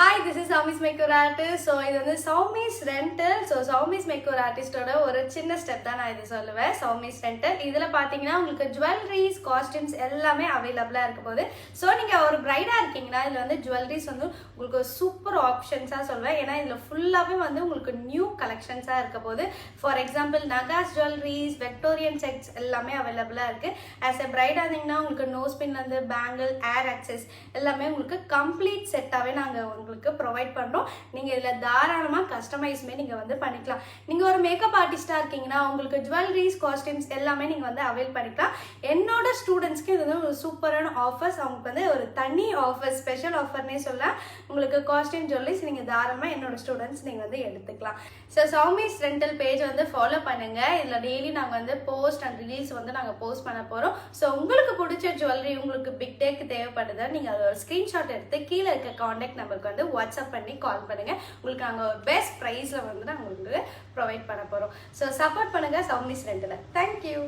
Hi, this is Saumis Makeup Artist. So, இது வந்து Saumis Rental. So, Saumis Makeup Artistோட ஒரு சின்ன ஸ்டெப் தான் நான் இது சொல்லுவேன். Saumis Rental. இதுல பாத்தீங்கன்னா உங்களுக்கு ஜுவல்லரிஸ், காஸ்டியூம்ஸ் எல்லாமே அவைலபிளா இருக்க போகுது. ஸோ நீங்கள் ஒரு பிரைடா இருக்கீங்கன்னா இதில் வந்து ஜுவல்லரிஸ் வந்து உங்களுக்கு சூப்பர் ஆப்ஷன்ஸாக சொல்லுவேன். ஏன்னா இதில் ஃபுல்லாகவே வந்து உங்களுக்கு நியூ கலெக்ஷன்ஸாக இருக்க போகுது. ஃபார் எக்ஸாம்பிள் நகாஸ் ஜுவல்லரிஸ், வெக்டோரியன் செட்ஸ் எல்லாமே அவைலபிளாக இருக்குது. ஆஸ் எ பிரைடாக இருந்தீங்கன்னா உங்களுக்கு நோஸ் பின்லேருந்து பேங்கிள், ஏர் ஆக்சஸ் எல்லாமே உங்களுக்கு கம்ப்ளீட் செட்டாகவே நாங்கள் உங்களுக்கு ப்ரொவைட் பண்ணுறோம். நீங்கள் இதில் தாராளமாக கஸ்டமைஸ்மே நீங்கள் வந்து பண்ணிக்கலாம். நீங்கள் ஒரு மேக்கப் ஆர்டிஸ்டாக இருக்கீங்கன்னா உங்களுக்கு ஜுவல்லரிஸ், காஸ்டியூம்ஸ் எல்லாமே நீங்கள் வந்து அவைல் பண்ணிக்கலாம். என்னோட ஸ்டூடெண்ட்ஸ்க்கு இது வந்து ஒரு சூப்பரான ஆஃபர்ஸ். அவங்களுக்கு வந்து ஒரு தனி ஆஃபர், ஸ்பெஷல் ஆஃபர்னே சொல்லலாம். உங்களுக்கு காஸ்டியூம் ஜுவல்லரிஸ் நீங்கள் தாராளமாக என்னோட ஸ்டூடெண்ட்ஸ் நீங்கள் வந்து எடுத்துக்கலாம். ஸோ சௌமிஸ் ரெண்டல் பேஜ் வந்து ஃபாலோ பண்ணுங்கள். இதில் டெய்லி நாங்கள் வந்து போஸ்ட் அண்ட் ரீல்ஸ் வந்து நாங்கள் போஸ்ட் பண்ண போகிறோம். ஸோ உங்களுக்கு பிடிச்ச ஜுவல்லரி உங்களுக்கு பிக் டேக்கு தேவைப்படுதா நீங்கள் அதை ஒரு ஸ்க்ரீன்ஷாட் எடுத்து கீழே இருக்க காண்டாக்ட் நம்பருக்கு வந்து வாட்ஸ்அப் பண்ணி கால் பண்ணுங்கள். உங்களுக்கு நாங்கள் ஒரு பெஸ்ட் ப்ரைஸில் வந்து நாங்கள் உங்களுக்கு ப்ரொவைட் பண்ண போகிறோம். ஸோ சப்போர்ட் பண்ணுங்கள் சௌமிஸ் ரெண்டலை. தேங்க்யூ.